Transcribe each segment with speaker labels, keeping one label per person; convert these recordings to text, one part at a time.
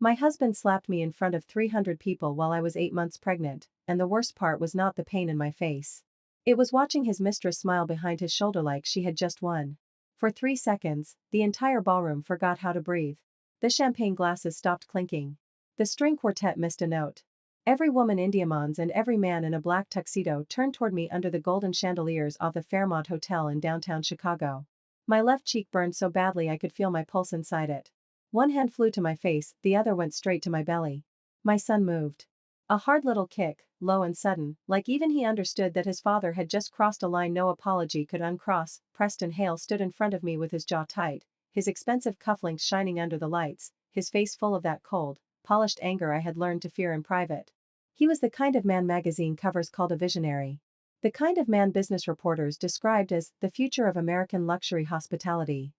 Speaker 1: My husband slapped me in front of 300 people while I was 8 months pregnant, and the worst part was not the pain in my face. It was watching his mistress smile behind his shoulder like she had just won. For 3 seconds, the entire ballroom forgot how to breathe. The champagne glasses stopped clinking. The string quartet missed a note. Every woman in diamonds and every man in a black tuxedo turned toward me under the golden chandeliers of the Fairmont Hotel in downtown Chicago. My left cheek burned so badly I could feel my pulse inside it. One hand flew to my face, the other went straight to my belly. My son moved. A hard little kick, low and sudden, like even he understood that his father had just crossed a line no apology could uncross. Preston Hale stood in front of me with his jaw tight, his expensive cufflinks shining under the lights, his face full of that cold, polished anger I had learned to fear in private. He was the kind of man magazine covers called a visionary. The kind of man business reporters described as the future of American luxury hospitality.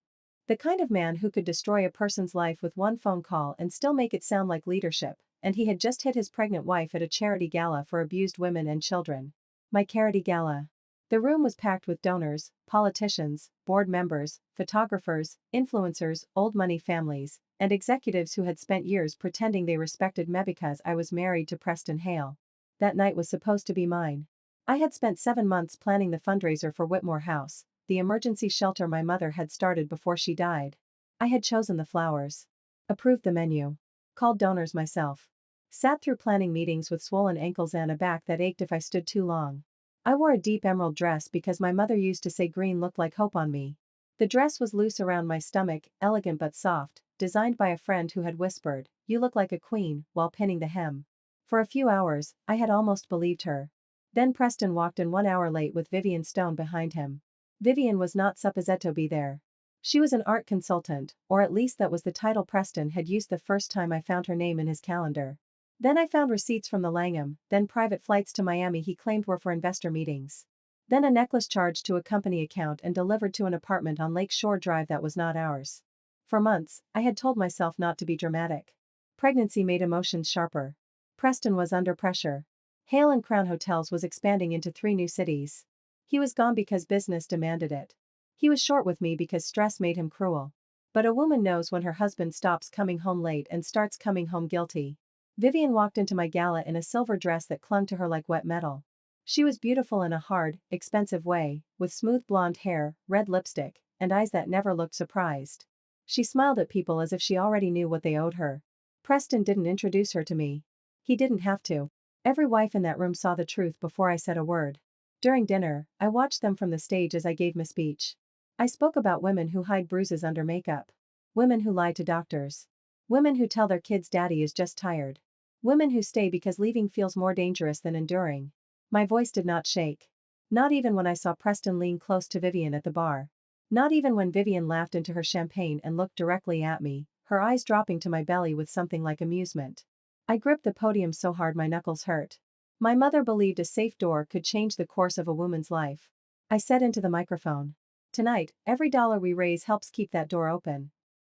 Speaker 1: The kind of man who could destroy a person's life with one phone call and still make it sound like leadership, and he had just hit his pregnant wife at a charity gala for abused women and children. My charity gala. The room was packed with donors, politicians, board members, photographers, influencers, old money families, and executives who had spent years pretending they respected me because I was married to Preston Hale. That night was supposed to be mine. I had spent 7 months planning the fundraiser for Whitmore House, the emergency shelter my mother had started before she died. I had chosen the flowers. Approved the menu. Called donors myself. Sat through planning meetings with swollen ankles and a back that ached if I stood too long. I wore a deep emerald dress because my mother used to say green looked like hope on me. The dress was loose around my stomach, elegant but soft, designed by a friend who had whispered, "You look like a queen," while pinning the hem. For a few hours, I had almost believed her. Then Preston walked in 1 hour late with Vivian Stone behind him. Vivian was not supposed to be there. She was an art consultant, or at least that was the title Preston had used the first time I found her name in his calendar. Then I found receipts from the Langham, then private flights to Miami he claimed were for investor meetings. Then a necklace charged to a company account and delivered to an apartment on Lake Shore Drive that was not ours. For months, I had told myself not to be dramatic. Pregnancy made emotions sharper. Preston was under pressure. Hale and Crown Hotels was expanding into 3 new cities. He was gone because business demanded it. He was short with me because stress made him cruel. But a woman knows when her husband stops coming home late and starts coming home guilty. Vivian walked into my gala in a silver dress that clung to her like wet metal. She was beautiful in a hard, expensive way, with smooth blonde hair, red lipstick, and eyes that never looked surprised. She smiled at people as if she already knew what they owed her. Preston didn't introduce her to me. He didn't have to. Every wife in that room saw the truth before I said a word. During dinner, I watched them from the stage as I gave my speech. I spoke about women who hide bruises under makeup. Women who lie to doctors. Women who tell their kids daddy is just tired. Women who stay because leaving feels more dangerous than enduring. My voice did not shake. Not even when I saw Preston lean close to Vivian at the bar. Not even when Vivian laughed into her champagne and looked directly at me, her eyes dropping to my belly with something like amusement. I gripped the podium so hard my knuckles hurt. My mother believed a safe door could change the course of a woman's life. I said into the microphone. Tonight, every dollar we raise helps keep that door open.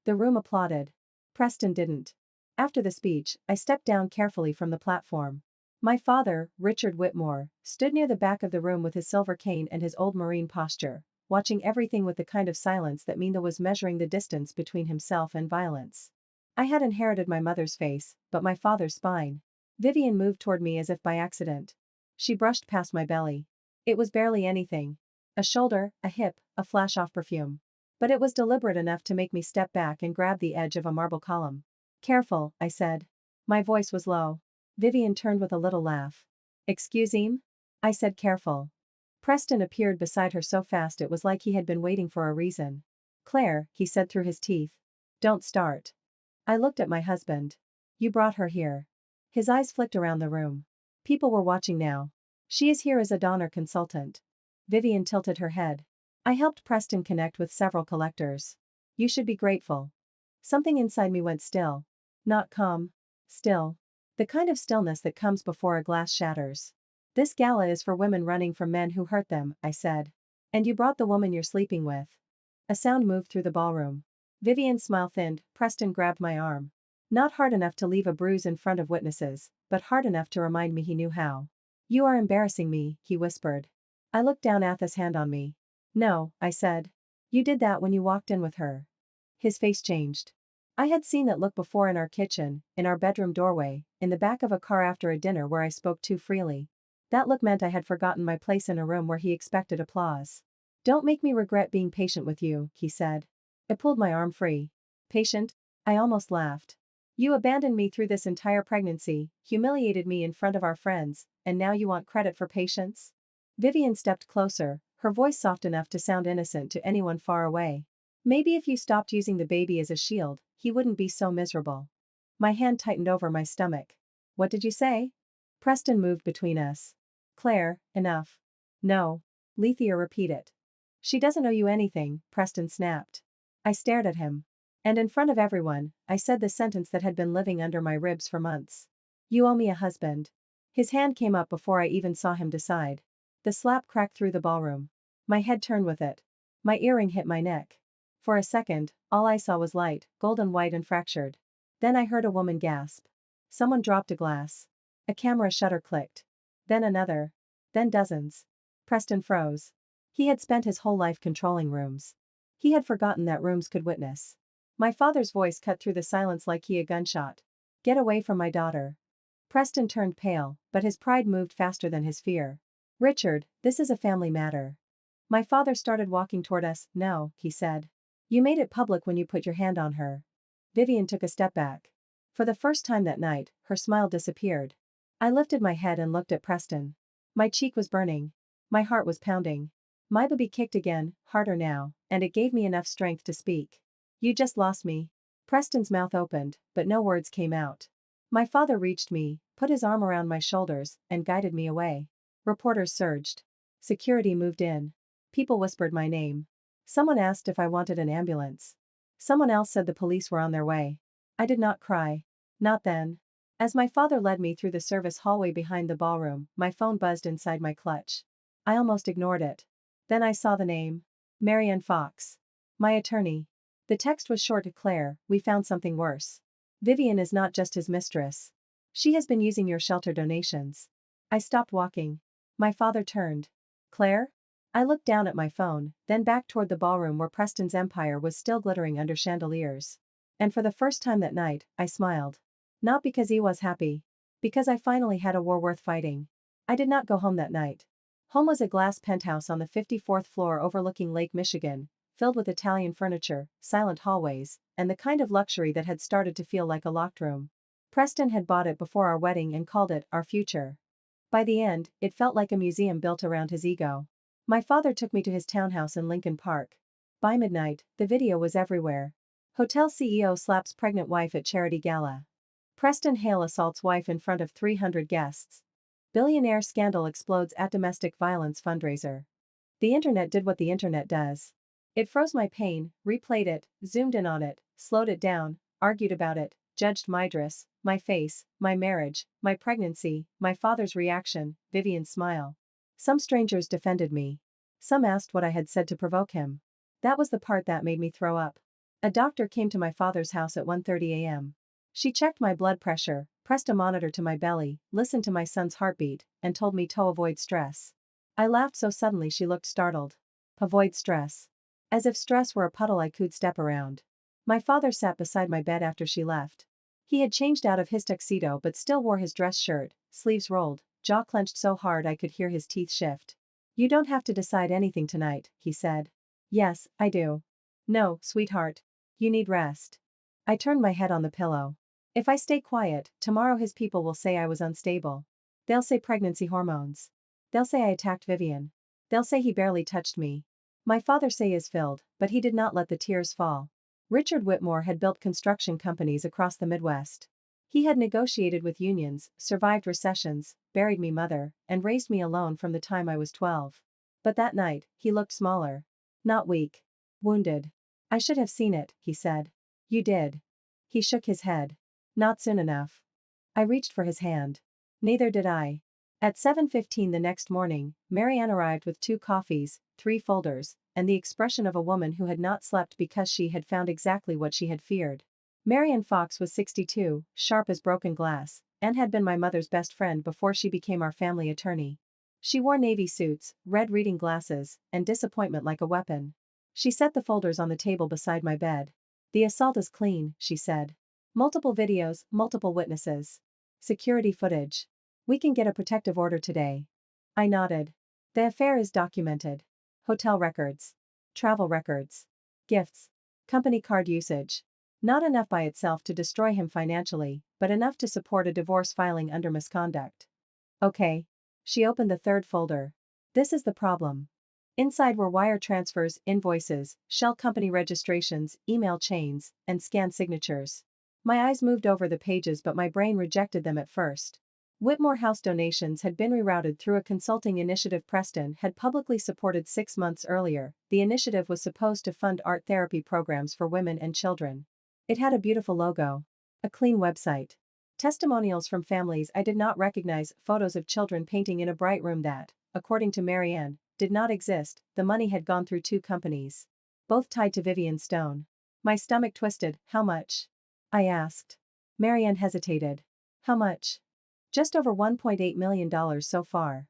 Speaker 1: The room applauded. Preston didn't. After the speech, I stepped down carefully from the platform. My father, Richard Whitmore, stood near the back of the room with his silver cane and his old Marine posture, watching everything with the kind of silence that Mina was measuring the distance between himself and violence. I had inherited my mother's face, but my father's spine. Vivian moved toward me as if by accident. She brushed past my belly. It was barely anything. A shoulder, a hip, a flash of perfume. But it was deliberate enough to make me step back and grab the edge of a marble column. "Careful," I said. My voice was low. Vivian turned with a little laugh. "Excuse him?" I said careful. Preston appeared beside her so fast it was like he had been waiting for a reason. "Claire," he said through his teeth. "Don't start." I looked at my husband. "You brought her here." His eyes flicked around the room. People were watching now. "She is here as a donor consultant." Vivian tilted her head. "I helped Preston connect with several collectors. You should be grateful." Something inside me went still. Not calm. Still. The kind of stillness that comes before a glass shatters. "This gala is for women running from men who hurt them," I said. "And you brought the woman you're sleeping with." A sound moved through the ballroom. Vivian's smile thinned. Preston grabbed my arm. Not hard enough to leave a bruise in front of witnesses, but hard enough to remind me he knew how. "You are embarrassing me," he whispered. I looked down at his hand on me. "No," I said. "You did that when you walked in with her." His face changed. I had seen that look before in our kitchen, in our bedroom doorway, in the back of a car after a dinner where I spoke too freely. That look meant I had forgotten my place in a room where he expected applause. Don't make me regret being patient with you, he said. I pulled my arm free. Patient? I almost laughed. You abandoned me through this entire pregnancy, humiliated me in front of our friends, and now you want credit for patience? Vivian stepped closer, her voice soft enough to sound innocent to anyone far away. Maybe if you stopped using the baby as a shield, he wouldn't be so miserable. My hand tightened over my stomach. What did you say? Preston moved between us. Claire, enough. No. Lethea repeated. She doesn't owe you anything, Preston snapped. I stared at him. And in front of everyone, I said the sentence that had been living under my ribs for months. You owe me a husband. His hand came up before I even saw him decide. The slap cracked through the ballroom. My head turned with it. My earring hit my neck. For a second, all I saw was light, golden white and fractured. Then I heard a woman gasp. Someone dropped a glass. A camera shutter clicked. Then another. Then dozens. Preston froze. He had spent his whole life controlling rooms. He had forgotten that rooms could witness. My father's voice cut through the silence like a gunshot. Get away from my daughter. Preston turned pale, but his pride moved faster than his fear. Richard, this is a family matter. My father started walking toward us. No, he said. You made it public when you put your hand on her. Vivian took a step back. For the first time that night, her smile disappeared. I lifted my head and looked at Preston. My cheek was burning. My heart was pounding. My baby kicked again, harder now, and it gave me enough strength to speak. You just lost me. Preston's mouth opened, but no words came out. My father reached me, put his arm around my shoulders, and guided me away. Reporters surged. Security moved in. People whispered my name. Someone asked if I wanted an ambulance. Someone else said the police were on their way. I did not cry. Not then. As my father led me through the service hallway behind the ballroom, my phone buzzed inside my clutch. I almost ignored it. Then I saw the name. Marianne Fox. My attorney. The text was short to Claire, we found something worse. Vivian is not just his mistress. She has been using your shelter donations. I stopped walking. My father turned. Claire? I looked down at my phone, then back toward the ballroom where Preston's empire was still glittering under chandeliers. And for the first time that night, I smiled. Not because he was happy. Because I finally had a war worth fighting. I did not go home that night. Home was a glass penthouse on the 54th floor overlooking Lake Michigan, filled with Italian furniture, silent hallways, and the kind of luxury that had started to feel like a locked room. Preston had bought it before our wedding and called it our future. By the end, it felt like a museum built around his ego. My father took me to his townhouse in Lincoln Park. By midnight, the video was everywhere. Hotel CEO slaps pregnant wife at charity gala. Preston Hale assaults wife in front of 300 guests. Billionaire scandal explodes at domestic violence fundraiser. The internet did what the internet does. It froze my pain, replayed it, zoomed in on it, slowed it down, argued about it, judged my dress, my face, my marriage, my pregnancy, my father's reaction, Vivian's smile. Some strangers defended me. Some asked what I had said to provoke him. That was the part that made me throw up. A doctor came to my father's house at 1:30 a.m. She checked my blood pressure, pressed a monitor to my belly, listened to my son's heartbeat, and told me to avoid stress. I laughed so suddenly she looked startled. Avoid stress. As if stress were a puddle I could step around. My father sat beside my bed after she left. He had changed out of his tuxedo but still wore his dress shirt, sleeves rolled, jaw clenched so hard I could hear his teeth shift. You don't have to decide anything tonight, he said. Yes, I do. No, sweetheart. You need rest. I turned my head on the pillow. If I stay quiet, tomorrow his people will say I was unstable. They'll say pregnancy hormones. They'll say I attacked Vivian. They'll say he barely touched me. My father say is filled, but he did not let the tears fall. Richard Whitmore had built construction companies across the Midwest. He had negotiated with unions, survived recessions, buried me mother, and raised me alone from the time I was 12. But that night, he looked smaller. Not weak. Wounded. I should have seen it, he said. You did. He shook his head. Not soon enough. I reached for his hand. Neither did I. At 7:15 the next morning, Marianne arrived with 2 coffees, 3 folders, and the expression of a woman who had not slept because she had found exactly what she had feared. Marianne Fox was 62, sharp as broken glass, and had been my mother's best friend before she became our family attorney. She wore navy suits, red reading glasses, and disappointment like a weapon. She set the folders on the table beside my bed. The assault is clean, she said. Multiple videos, multiple witnesses. Security footage. We can get a protective order today. I nodded. The affair is documented. Hotel records. Travel records. Gifts. Company card usage. Not enough by itself to destroy him financially, but enough to support a divorce filing under misconduct. Okay. She opened the third folder. This is the problem. Inside were wire transfers, invoices, shell company registrations, email chains, and scanned signatures. My eyes moved over the pages, but my brain rejected them at first. Whitmore House donations had been rerouted through a consulting initiative Preston had publicly supported 6 months earlier. The initiative was supposed to fund art therapy programs for women and children. It had a beautiful logo. A clean website. Testimonials from families I did not recognize, photos of children painting in a bright room that, according to Marianne, did not exist. The money had gone through 2 companies. Both tied to Vivian Stone. My stomach twisted. How much? I asked. Marianne hesitated. How much? Just over $1.8 million so far.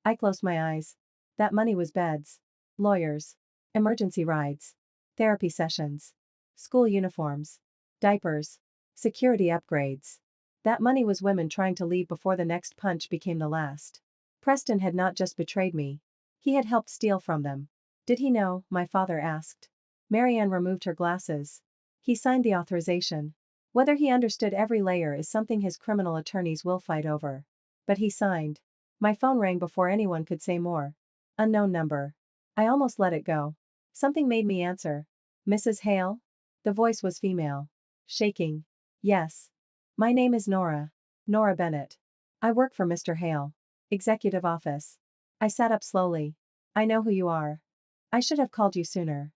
Speaker 1: I closed my eyes. That money was beds. Lawyers. Emergency rides. Therapy sessions. School uniforms. Diapers. Security upgrades. That money was women trying to leave before the next punch became the last. Preston had not just betrayed me. He had helped steal from them. Did he know? My father asked. Marianne removed her glasses. He signed the authorization. Whether he understood every layer is something his criminal attorneys will fight over. But he signed. My phone rang before anyone could say more. Unknown number. I almost let it go. Something made me answer. Mrs. Hale? The voice was female. Shaking. Yes. My name is Nora. Nora Bennett. I work for Mr. Hale. Executive office. I sat up slowly. I know who you are. I should have called you sooner.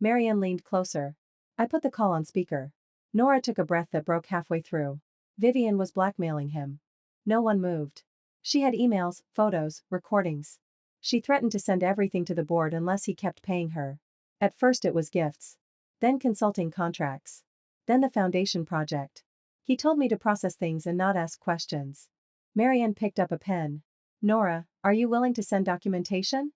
Speaker 1: Marianne leaned closer. I put the call on speaker. Nora took a breath that broke halfway through. Vivian was blackmailing him. No one moved. She had emails, photos, recordings. She threatened to send everything to the board unless he kept paying her. At first it was gifts. Then consulting contracts. Then the foundation project. He told me to process things and not ask questions. Marianne picked up a pen. Nora, are you willing to send documentation?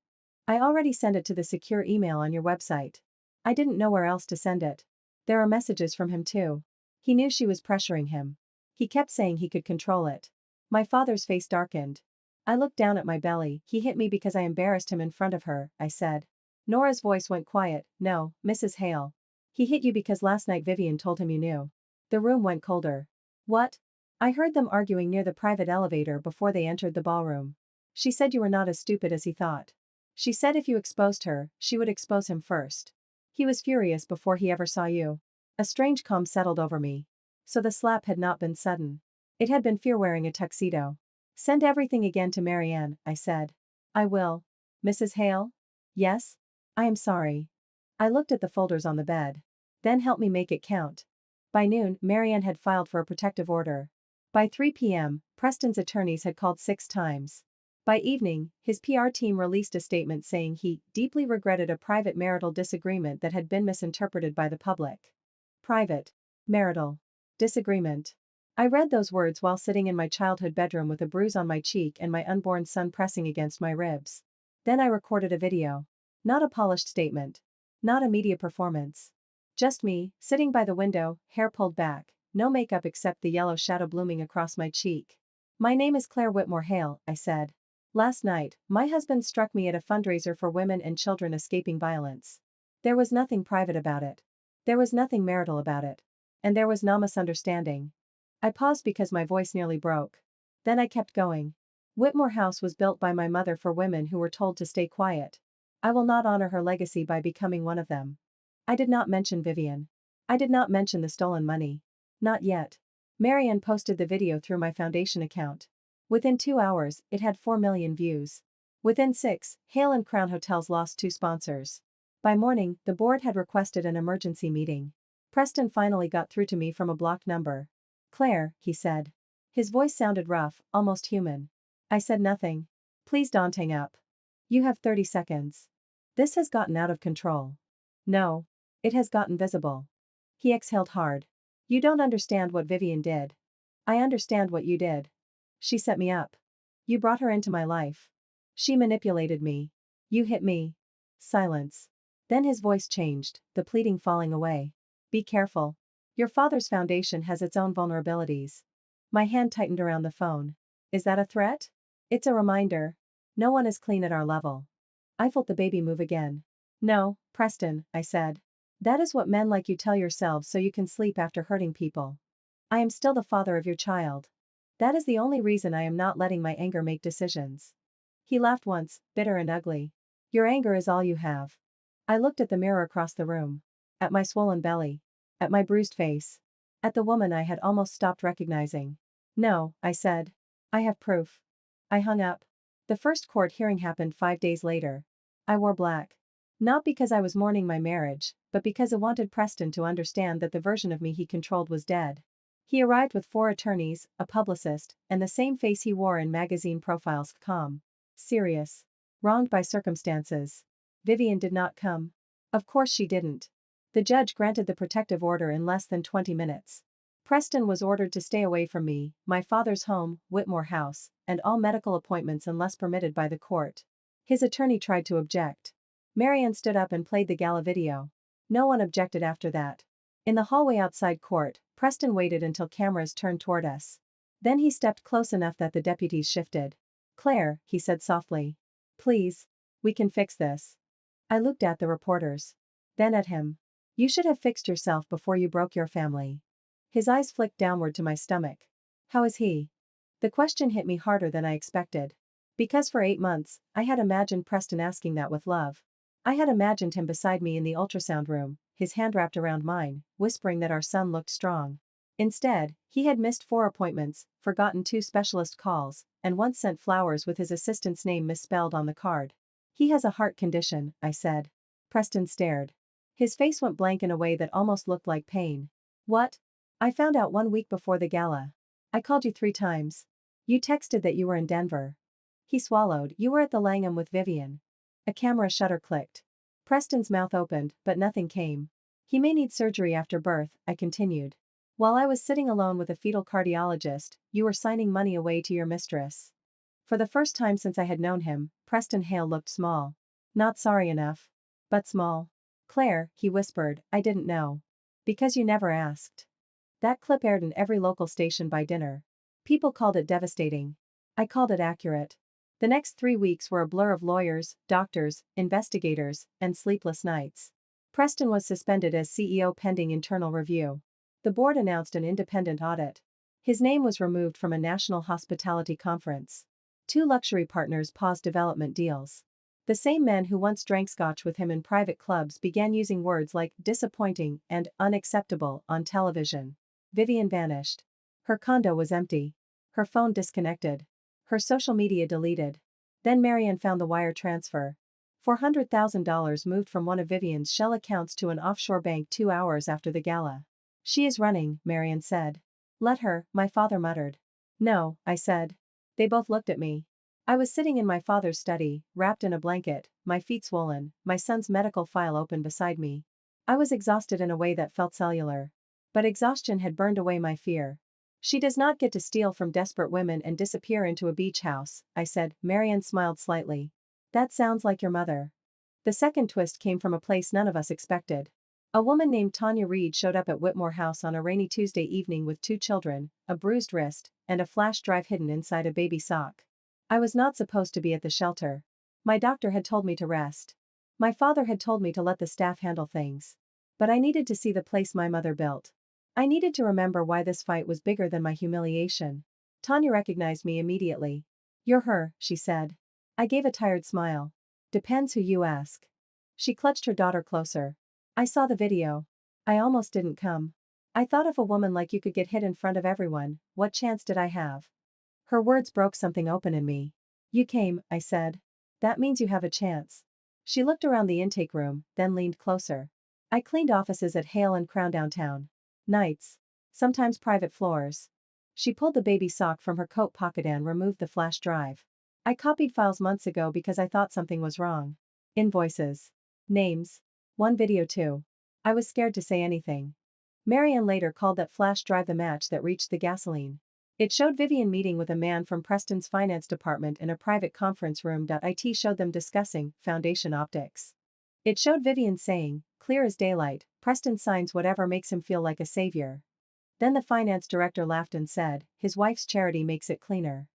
Speaker 1: I already sent it to the secure email on your website. I didn't know where else to send it. There are messages from him too. He knew she was pressuring him. He kept saying he could control it. My father's face darkened. I looked down at my belly. He hit me because I embarrassed him in front of her, I said. Nora's voice went quiet. No, Mrs. Hale. He hit you because last night Vivian told him you knew. The room went colder. What? I heard them arguing near the private elevator before they entered the ballroom. She said you were not as stupid as he thought. She said if you exposed her, she would expose him first. He was furious before he ever saw you. A strange calm settled over me. So the slap had not been sudden. It had been fear wearing a tuxedo. Send everything again to Marianne, I said. I will. Mrs. Hale? Yes? I am sorry. I looked at the folders on the bed. Then help me make it count. By noon, Marianne had filed for a protective order. By 3 p.m., Preston's attorneys had called 6 times. By evening, his PR team released a statement saying he deeply regretted a private marital disagreement that had been misinterpreted by the public. Private. Marital. Disagreement. I read those words while sitting in my childhood bedroom with a bruise on my cheek and my unborn son pressing against my ribs. Then I recorded a video. Not a polished statement. Not a media performance. Just me, sitting by the window, hair pulled back, no makeup except the yellow shadow blooming across my cheek. My name is Claire Whitmore Hale, I said. Last night, my husband struck me at a fundraiser for women and children escaping violence. There was nothing private about it. There was nothing marital about it. And there was no misunderstanding. I paused because my voice nearly broke. Then I kept going. Whitmore House was built by my mother for women who were told to stay quiet. I will not honor her legacy by becoming one of them. I did not mention Vivian. I did not mention the stolen money. Not yet. Marianne posted the video through my foundation account. Within 2 hours, it had 4 million views. Within 6, Hale and Crown Hotels lost 2 sponsors. By morning, the board had requested an emergency meeting. Preston finally got through to me from a blocked number. Claire, he said. His voice sounded rough, almost human. I said nothing. Please don't hang up. You have 30 seconds. This has gotten out of control. No. It has gotten visible. He exhaled hard. You don't understand what Vivian did. I understand what you did. She set me up. You brought her into my life. She manipulated me. You hit me. Silence. Then his voice changed, the pleading falling away. Be careful. Your father's foundation has its own vulnerabilities. My hand tightened around the phone. Is that a threat? It's a reminder. No one is clean at our level. I felt the baby move again. No, Preston, I said. That is what men like you tell yourselves so you can sleep after hurting people. I am still the father of your child. That is the only reason I am not letting my anger make decisions. He laughed once, bitter and ugly. Your anger is all you have. I looked at the mirror across the room. At my swollen belly. At my bruised face. At the woman I had almost stopped recognizing. No, I said. I have proof. I hung up. The first court hearing happened 5 days later. I wore black. Not because I was mourning my marriage, but because I wanted Preston to understand that the version of me he controlled was dead. He arrived with 4 attorneys, a publicist, and the same face he wore in magazine profiles: calm, serious, wronged by circumstances. Vivian did not come. Of course she didn't. The judge granted the protective order in less than 20 minutes. Preston was ordered to stay away from me, my father's home, Whitmore House, and all medical appointments unless permitted by the court. His attorney tried to object. Marianne stood up and played the Gala video. No one objected after that. In the hallway outside court, Preston waited until cameras turned toward us. Then he stepped close enough that the deputies shifted. Claire, he said softly. Please. We can fix this. I looked at the reporters. Then at him. You should have fixed yourself before you broke your family. His eyes flicked downward to my stomach. How is he? The question hit me harder than I expected. Because for 8 months, I had imagined Preston asking that with love. I had imagined him beside me in the ultrasound room, his hand wrapped around mine, whispering that our son looked strong. Instead, he had missed 4 appointments, forgotten 2 specialist calls, and once sent flowers with his assistant's name misspelled on the card. He has a heart condition, I said. Preston stared. His face went blank in a way that almost looked like pain. What? I found out 1 week before the gala. I called you 3 times. You texted that you were in Denver. He swallowed. You were at the Langham with Vivian. A camera shutter clicked. Preston's mouth opened, but nothing came. He may need surgery after birth, I continued. While I was sitting alone with a fetal cardiologist, you were signing money away to your mistress. For the first time since I had known him, Preston Hale looked small. Not sorry enough. But small. Claire, he whispered, I didn't know. Because you never asked. That clip aired in every local station by dinner. People called it devastating. I called it accurate. The next 3 weeks were a blur of lawyers, doctors, investigators, and sleepless nights. Preston was suspended as CEO pending internal review. The board announced an independent audit. His name was removed from a national hospitality conference. 2 luxury partners paused development deals. The same men who once drank scotch with him in private clubs began using words like disappointing and unacceptable on television. Vivian vanished. Her condo was empty. Her phone disconnected. Her social media deleted. Then Marianne found the wire transfer. $400,000 moved from one of Vivian's shell accounts to an offshore bank 2 hours after the gala. She is running, Marianne said. Let her, my father muttered. No, I said. They both looked at me. I was sitting in my father's study, wrapped in a blanket, my feet swollen, my son's medical file open beside me. I was exhausted in a way that felt cellular. But exhaustion had burned away my fear. She does not get to steal from desperate women and disappear into a beach house, I said. Marianne smiled slightly. That sounds like your mother. The second twist came from a place none of us expected. A woman named Tanya Reed showed up at Whitmore House on a rainy Tuesday evening with 2 children, a bruised wrist, and a flash drive hidden inside a baby sock. I was not supposed to be at the shelter. My doctor had told me to rest. My father had told me to let the staff handle things. But I needed to see the place my mother built. I needed to remember why this fight was bigger than my humiliation. Tanya recognized me immediately. You're her, she said. I gave a tired smile. Depends who you ask. She clutched her daughter closer. I saw the video. I almost didn't come. I thought if a woman like you could get hit in front of everyone, what chance did I have? Her words broke something open in me. You came, I said. That means you have a chance. She looked around the intake room, then leaned closer. I cleaned offices at Hale and Crown downtown. Nights. Sometimes private floors. She pulled the baby sock from her coat pocket and removed the flash drive. I copied files months ago because I thought something was wrong. Invoices. Names. 1 video too. I was scared to say anything. Marianne later called that flash drive the match that reached the gasoline. It showed Vivian meeting with a man from Preston's finance department in a private conference room. It showed them discussing foundation optics. It showed Vivian saying, clear as daylight. Preston signs whatever makes him feel like a savior. Then the finance director laughed and said, his wife's charity makes it cleaner.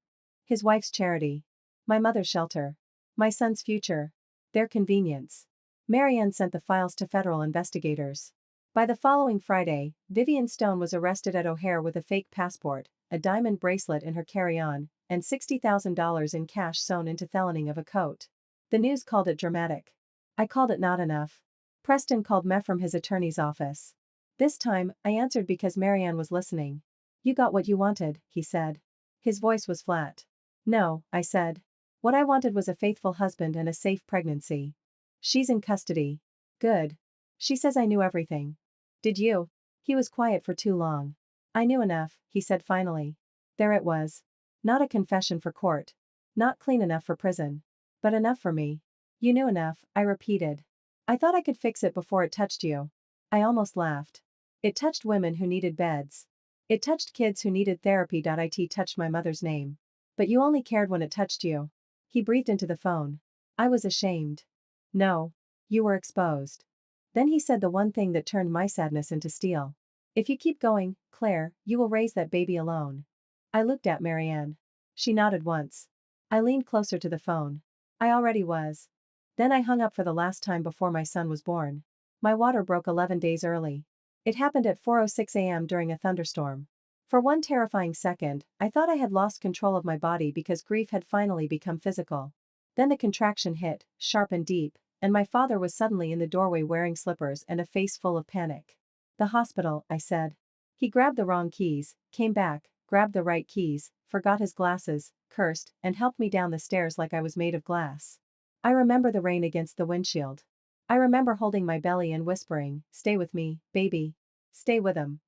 Speaker 1: His wife's charity. My mother's shelter. My son's future. Their convenience. Marianne sent the files to federal investigators. By the following Friday, Vivian Stone was arrested at O'Hare with a fake passport, a diamond bracelet in her carry-on, and $60,000 in cash sewn into thelining of a coat. The news called it dramatic. I called it not enough. Preston called me from his attorney's office. This time, I answered because Marianne was listening. You got what you wanted, he said. His voice was flat. No, I said. What I wanted was a faithful husband and a safe pregnancy. She's in custody. Good. She says I knew everything. Did you? He was quiet for too long. I knew enough, he said finally. There it was. Not a confession for court. Not clean enough for prison. But enough for me. You knew enough, I repeated. I thought I could fix it before it touched you. I almost laughed. It touched women who needed beds. It touched kids who needed therapy. It touched my mother's name. But you only cared when it touched you. He breathed into the phone. I was ashamed. No. You were exposed. Then he said the one thing that turned my sadness into steel. If you keep going, Claire, you will raise that baby alone. I looked at Marianne. She nodded once. I leaned closer to the phone. I already was. Then I hung up for the last time before my son was born. My water broke 11 days early. It happened at 4:06 a.m. during a thunderstorm. For one terrifying second, I thought I had lost control of my body because grief had finally become physical. Then the contraction hit, sharp and deep, and my father was suddenly in the doorway wearing slippers and a face full of panic. The hospital, I said. He grabbed the wrong keys, came back, grabbed the right keys, forgot his glasses, cursed, and helped me down the stairs like I was made of glass. I remember the rain against the windshield. I remember holding my belly and whispering, stay with me, baby. Stay with him.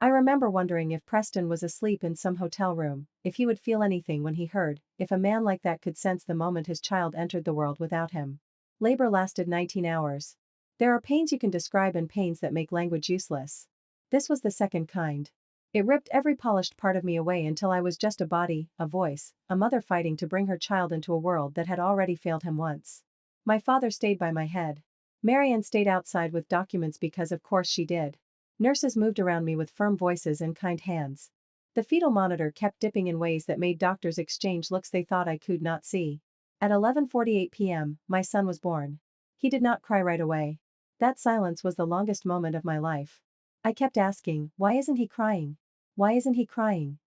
Speaker 1: I remember wondering if Preston was asleep in some hotel room, if he would feel anything when he heard, if a man like that could sense the moment his child entered the world without him. Labor lasted 19 hours. There are pains you can describe and pains that make language useless. This was the second kind. It ripped every polished part of me away until I was just a body, a voice, a mother fighting to bring her child into a world that had already failed him once. My father stayed by my head. Marianne stayed outside with documents because of course she did. Nurses moved around me with firm voices and kind hands. The fetal monitor kept dipping in ways that made doctors exchange looks they thought I could not see. At 11:48 p.m., my son was born. He did not cry right away. That silence was the longest moment of my life. I kept asking, why isn't he crying? Why isn't he crying?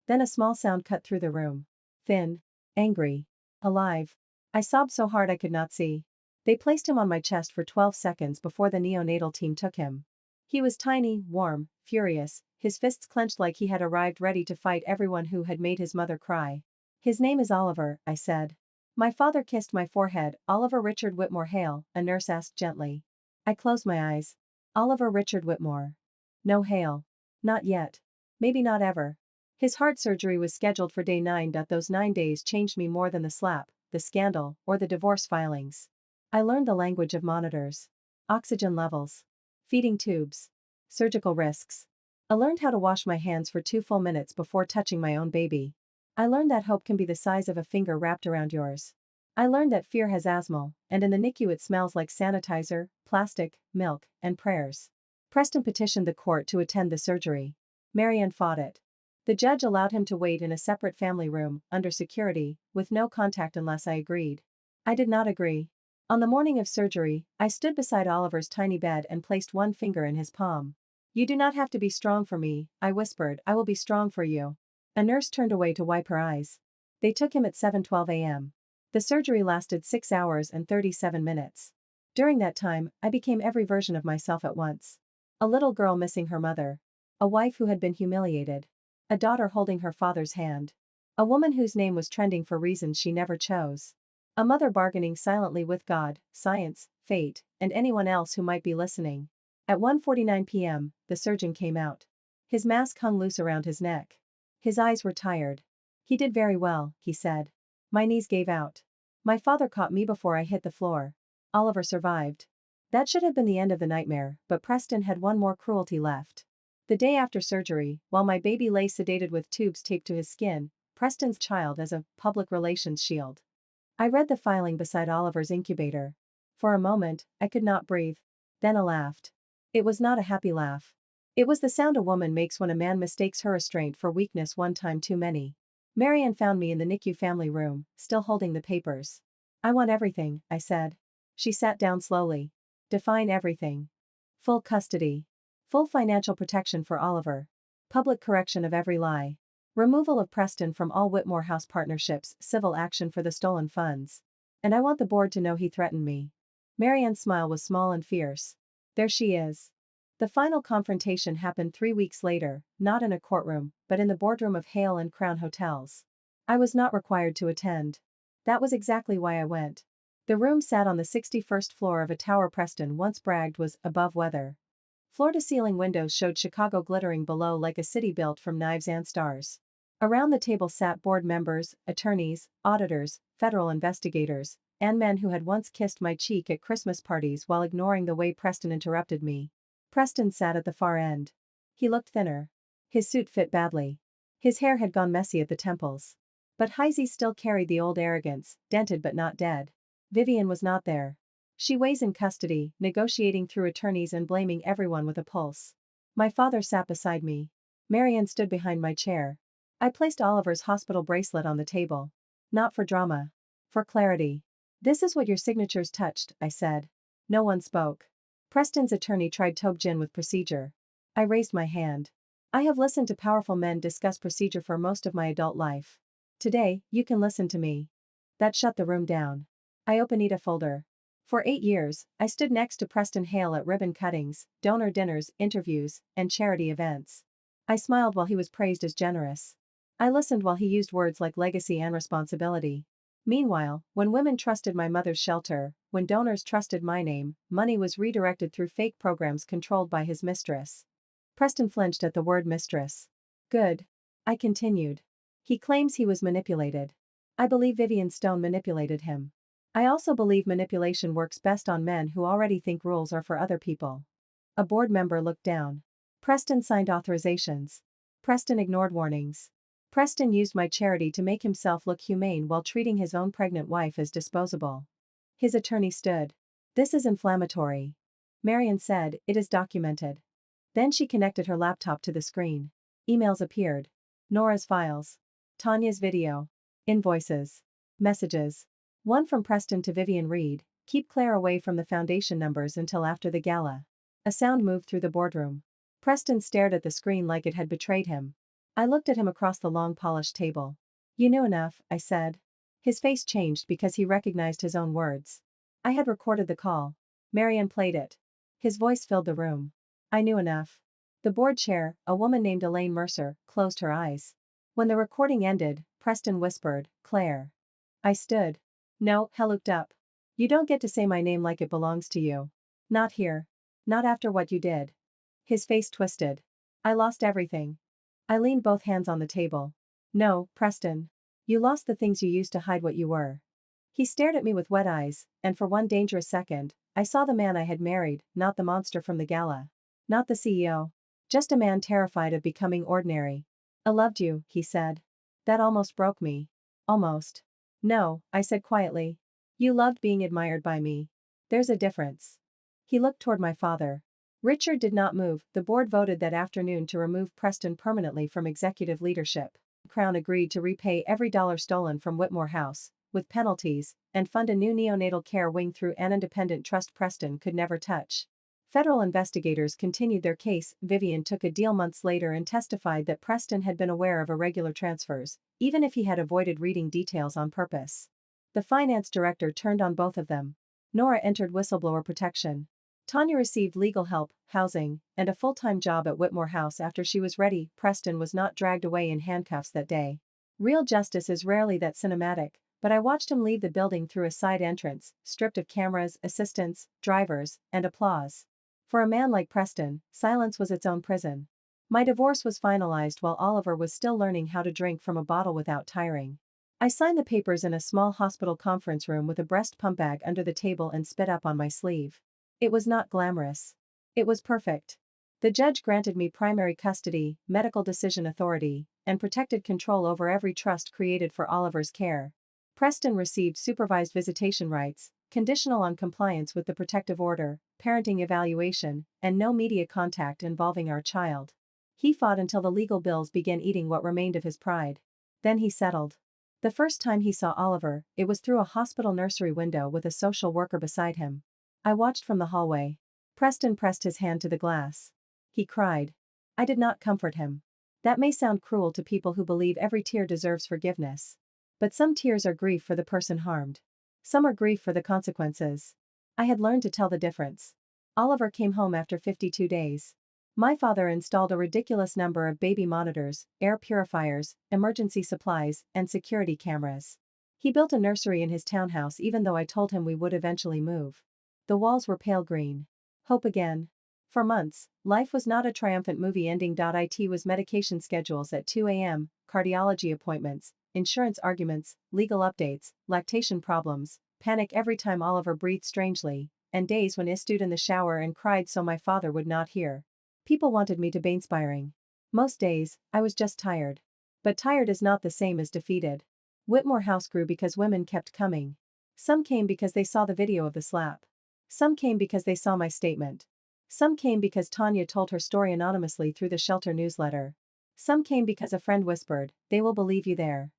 Speaker 1: Then a small sound cut through the room. Thin. Angry. Alive. I sobbed so hard I could not see. They placed him on my chest for 12 seconds before the neonatal team took him. He was tiny, warm, furious, his fists clenched like he had arrived ready to fight everyone who had made his mother cry. His name is Oliver, I said. My father kissed my forehead. Oliver Richard Whitmore Hale, a nurse asked gently. I closed my eyes. Oliver Richard Whitmore. No Hale. Not yet. Maybe not ever. His heart surgery was scheduled for day 9. Those 9 days changed me more than the slap, the scandal, or the divorce filings. I learned the language of monitors. Oxygen levels. Feeding tubes. Surgical risks. I learned how to wash my hands for 2 full minutes before touching my own baby. I learned that hope can be the size of a finger wrapped around yours. I learned that fear has asthma, and in the NICU it smells like sanitizer, plastic, milk, and prayers. Preston petitioned the court to attend the surgery. Marianne fought it. The judge allowed him to wait in a separate family room, under security, with no contact unless I agreed. I did not agree. On the morning of surgery, I stood beside Oliver's tiny bed and placed one finger in his palm. You do not have to be strong for me, I whispered, I will be strong for you. A nurse turned away to wipe her eyes. They took him at 7:12 a.m. The surgery lasted 6 hours and 37 minutes. During that time, I became every version of myself at once. A little girl missing her mother. A wife who had been humiliated. A daughter holding her father's hand. A woman whose name was trending for reasons she never chose. A mother bargaining silently with God, science, fate, and anyone else who might be listening. At 1:49 p.m., the surgeon came out. His mask hung loose around his neck. His eyes were tired. He did very well, he said. My knees gave out. My father caught me before I hit the floor. Oliver survived. That should have been the end of the nightmare, but Preston had one more cruelty left. The day after surgery, while my baby lay sedated with tubes taped to his skin, Preston's child as a public relations shield. I read the filing beside Oliver's incubator. For a moment, I could not breathe. Then a laughed. It was not a happy laugh. It was the sound a woman makes when a man mistakes her restraint for weakness one time too many. Marianne found me in the NICU family room, still holding the papers. I want everything, I said. She sat down slowly. Define everything. Full custody. Full financial protection for Oliver. Public correction of every lie. Removal of Preston from all Whitmore House partnerships, civil action for the stolen funds. And I want the board to know he threatened me. Marianne's smile was small and fierce. There she is. The final confrontation happened 3 weeks later, not in a courtroom, but in the boardroom of Hale and Crown Hotels. I was not required to attend. That was exactly why I went. The room sat on the 61st floor of a tower Preston once bragged was above weather. Floor-to-ceiling windows showed Chicago glittering below like a city built from knives and stars. Around the table sat board members, attorneys, auditors, federal investigators, and men who had once kissed my cheek at Christmas parties while ignoring the way Preston interrupted me. Preston sat at the far end. He looked thinner. His suit fit badly. His hair had gone messy at the temples. But Heisey still carried the old arrogance, dented but not dead. Vivian was not there. She weighs in custody, negotiating through attorneys and blaming everyone with a pulse. My father sat beside me. Marianne stood behind my chair. I placed Oliver's hospital bracelet on the table. Not for drama. For clarity. This is what your signatures touched, I said. No one spoke. Preston's attorney tried Tobjin with procedure. I raised my hand. I have listened to powerful men discuss procedure for most of my adult life. Today, you can listen to me. That shut the room down. I opened a folder. For 8 years, I stood next to Preston Hale at ribbon cuttings, donor dinners, interviews, and charity events. I smiled while he was praised as generous. I listened while he used words like legacy and responsibility. Meanwhile, when women trusted my mother's shelter, when donors trusted my name, money was redirected through fake programs controlled by his mistress. Preston flinched at the word mistress. Good. I continued. He claims he was manipulated. I believe Vivian Stone manipulated him. I also believe manipulation works best on men who already think rules are for other people. A board member looked down. Preston signed authorizations. Preston ignored warnings. Preston used my charity to make himself look humane while treating his own pregnant wife as disposable. His attorney stood. This is inflammatory. Marian said, it is documented. Then she connected her laptop to the screen. Emails appeared. Nora's files. Tanya's video. Invoices. Messages. One from Preston to Vivian Reed, keep Claire away from the foundation numbers until after the gala. A sound moved through the boardroom. Preston stared at the screen like it had betrayed him. I looked at him across the long polished table. You knew enough, I said. His face changed because he recognized his own words. I had recorded the call. Marian played it. His voice filled the room. I knew enough. The board chair, a woman named Elaine Mercer, closed her eyes. When the recording ended, Preston whispered, Claire. I stood. No, Hal looked up. You don't get to say my name like it belongs to you. Not here. Not after what you did. His face twisted. I lost everything. I leaned both hands on the table. No, Preston. You lost the things you used to hide what you were. He stared at me with wet eyes, and for one dangerous second, I saw the man I had married, not the monster from the gala. Not the CEO. Just a man terrified of becoming ordinary. I loved you, he said. That almost broke me. Almost. No, I said quietly. You loved being admired by me. There's a difference. He looked toward my father. Richard did not move. The board voted that afternoon to remove Preston permanently from executive leadership. Crown agreed to repay every dollar stolen from Whitmore House, with penalties, and fund a new neonatal care wing through an independent trust Preston could never touch. Federal investigators continued their case. Vivian took a deal months later and testified that Preston had been aware of irregular transfers, even if he had avoided reading details on purpose. The finance director turned on both of them. Nora entered whistleblower protection. Tanya received legal help, housing, and a full-time job at Whitmore House after she was ready. Preston was not dragged away in handcuffs that day. Real justice is rarely that cinematic, but I watched him leave the building through a side entrance, stripped of cameras, assistants, drivers, and applause. For a man like Preston, silence was its own prison. My divorce was finalized while Oliver was still learning how to drink from a bottle without tiring. I signed the papers in a small hospital conference room with a breast pump bag under the table and spit up on my sleeve. It was not glamorous. It was perfect. The judge granted me primary custody, medical decision authority, and protected control over every trust created for Oliver's care. Preston received supervised visitation rights, conditional on compliance with the protective order, parenting evaluation, and no media contact involving our child. He fought until the legal bills began eating what remained of his pride. Then he settled. The first time he saw Oliver, it was through a hospital nursery window with a social worker beside him. I watched from the hallway. Preston pressed his hand to the glass. He cried. I did not comfort him. That may sound cruel to people who believe every tear deserves forgiveness. But some tears are grief for the person harmed. Some are grief for the consequences. I had learned to tell the difference. Oliver came home after 52 days. My father installed a ridiculous number of baby monitors, air purifiers, emergency supplies, and security cameras. He built a nursery in his townhouse even though I told him we would eventually move. The walls were pale green. Hope again. For months, life was not a triumphant movie ending. It was medication schedules at 2 a.m., cardiology appointments, insurance arguments, legal updates, lactation problems, panic every time Oliver breathed strangely, and days when I stood in the shower and cried so my father would not hear. People wanted me to be inspiring. Most days, I was just tired. But tired is not the same as defeated. Whitmore House grew because women kept coming. Some came because they saw the video of the slap. Some came because they saw my statement. Some came because Tanya told her story anonymously through the shelter newsletter. Some came because a friend whispered, "They will believe you there."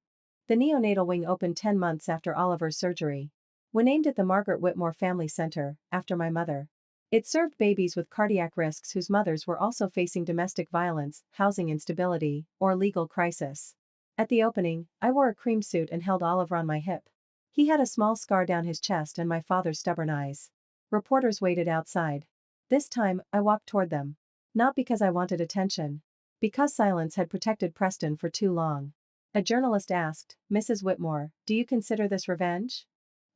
Speaker 1: The neonatal wing opened 10 months after Oliver's surgery. We named it the Margaret Whitmore Family Center, after my mother. It served babies with cardiac risks whose mothers were also facing domestic violence, housing instability, or legal crisis. At the opening, I wore a cream suit and held Oliver on my hip. He had a small scar down his chest and my father's stubborn eyes. Reporters waited outside. This time, I walked toward them. Not because I wanted attention. Because silence had protected Preston for too long. A journalist asked, "Mrs. Whitmore, do you consider this revenge?"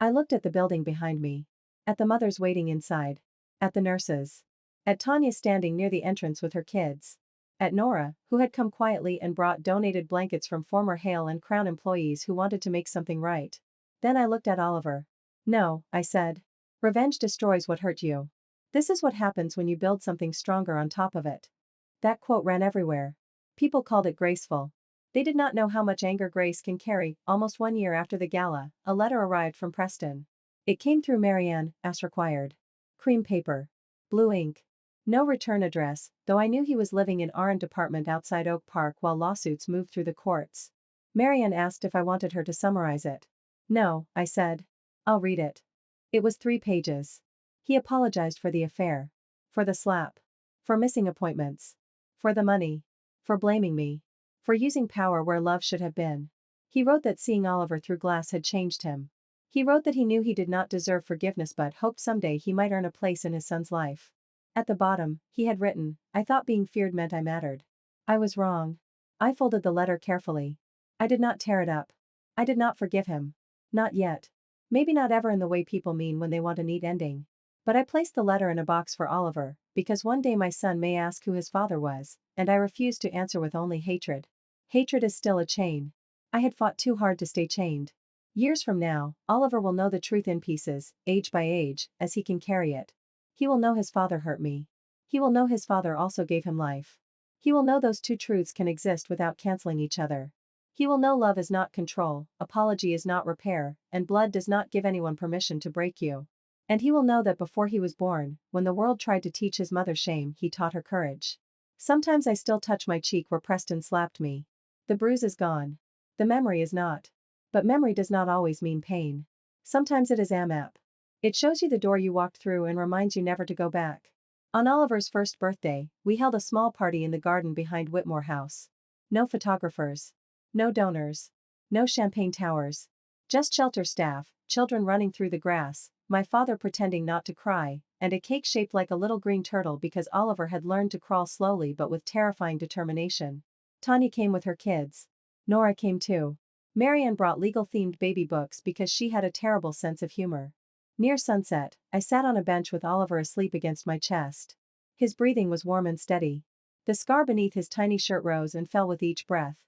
Speaker 1: I looked at the building behind me. At the mothers waiting inside. At the nurses. At Tanya standing near the entrance with her kids. At Nora, who had come quietly and brought donated blankets from former Hale and Crown employees who wanted to make something right. Then I looked at Oliver. "No," I said. "Revenge destroys what hurt you. This is what happens when you build something stronger on top of it." That quote ran everywhere. People called it graceful. They did not know how much anger grace can carry. Almost 1 year after the gala, a letter arrived from Preston. It came through Marianne, as required. Cream paper. Blue ink. No return address, though I knew he was living in Arndt apartment outside Oak Park while lawsuits moved through the courts. Marianne asked if I wanted her to summarize it. "No," I said. "I'll read it." It was 3 pages. He apologized for the affair. For the slap. For missing appointments. For the money. For blaming me. For using power where love should have been. He wrote that seeing Oliver through glass had changed him. He wrote that he knew he did not deserve forgiveness but hoped someday he might earn a place in his son's life. At the bottom, he had written, "I thought being feared meant I mattered. I was wrong." I folded the letter carefully. I did not tear it up. I did not forgive him. Not yet. Maybe not ever in the way people mean when they want a neat ending. But I placed the letter in a box for Oliver, because one day my son may ask who his father was, and I refused to answer with only hatred. Hatred is still a chain. I had fought too hard to stay chained. Years from now, Oliver will know the truth in pieces, age by age, as he can carry it. He will know his father hurt me. He will know his father also gave him life. He will know those two truths can exist without canceling each other. He will know love is not control, apology is not repair, and blood does not give anyone permission to break you. And he will know that before he was born, when the world tried to teach his mother shame, he taught her courage. Sometimes I still touch my cheek where Preston slapped me. The bruise is gone. The memory is not. But memory does not always mean pain. Sometimes it is AMAP. It shows you the door you walked through and reminds you never to go back. On Oliver's first birthday, we held a small party in the garden behind Whitmore House. No photographers. No donors. No champagne towers. Just shelter staff, children running through the grass, my father pretending not to cry, and a cake shaped like a little green turtle because Oliver had learned to crawl slowly but with terrifying determination. Tanya came with her kids. Nora came too. Marianne brought legal-themed baby books because she had a terrible sense of humor. Near sunset, I sat on a bench with Oliver asleep against my chest. His breathing was warm and steady. The scar beneath his tiny shirt rose and fell with each breath.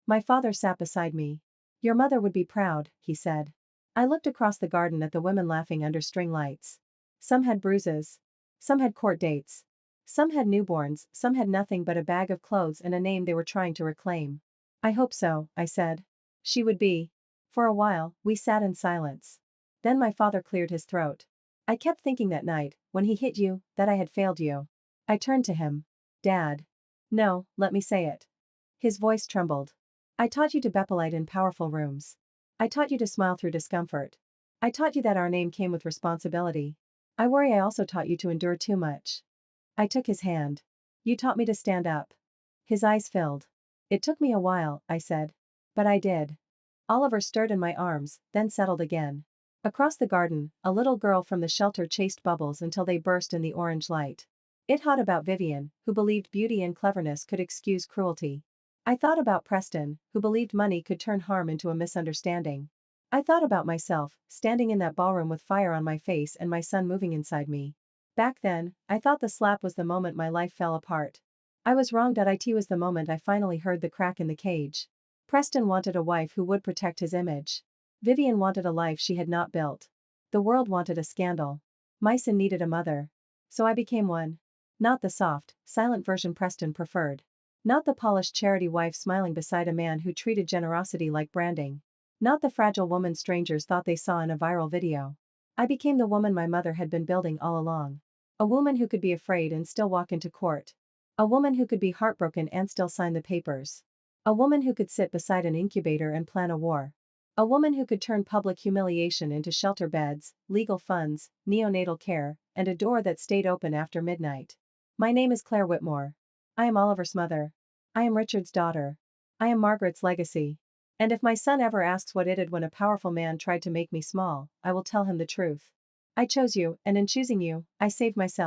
Speaker 1: My father sat beside me. "Your mother would be proud," he said. I looked across the garden at the women laughing under string lights. Some had bruises. Some had court dates. Some had newborns, some had nothing but a bag of clothes and a name they were trying to reclaim. "I hope so," I said. She would be. For a while, we sat in silence. Then my father cleared his throat. I kept thinking that night, when he hit you, that I had failed you. I turned to him. Dad. No, let me say it. His voice trembled. I taught you to be polite in powerful rooms. I taught you to smile through discomfort. I taught you that our name came with responsibility. I worry I also taught you to endure too much. I took his hand. You taught me to stand up. His eyes filled. It took me a while, I said. But I did. Oliver stirred in my arms, then settled again. Across the garden, a little girl from the shelter chased bubbles until they burst in the orange light. It thought about Vivian, who believed beauty and cleverness could excuse cruelty. I thought about Preston, who believed money could turn harm into a misunderstanding. I thought about myself, standing in that ballroom with fire on my face and my son moving inside me. Back then, I thought the slap was the moment my life fell apart. I was wrong. It was the moment I finally heard the crack in the cage. Preston wanted a wife who would protect his image. Vivian wanted a life she had not built. The world wanted a scandal. My son needed a mother. So I became one. Not the soft, silent version Preston preferred. Not the polished charity wife smiling beside a man who treated generosity like branding. Not the fragile woman strangers thought they saw in a viral video. I became the woman my mother had been building all along. A woman who could be afraid and still walk into court. A woman who could be heartbroken and still sign the papers. A woman who could sit beside an incubator and plan a war. A woman who could turn public humiliation into shelter beds, legal funds, neonatal care, and a door that stayed open after midnight. My name is Claire Whitmore. I am Oliver's mother. I am Richard's daughter. I am Margaret's legacy. And if my son ever asks what it did when a powerful man tried to make me small, I will tell him the truth. I chose you, and in choosing you, I saved myself.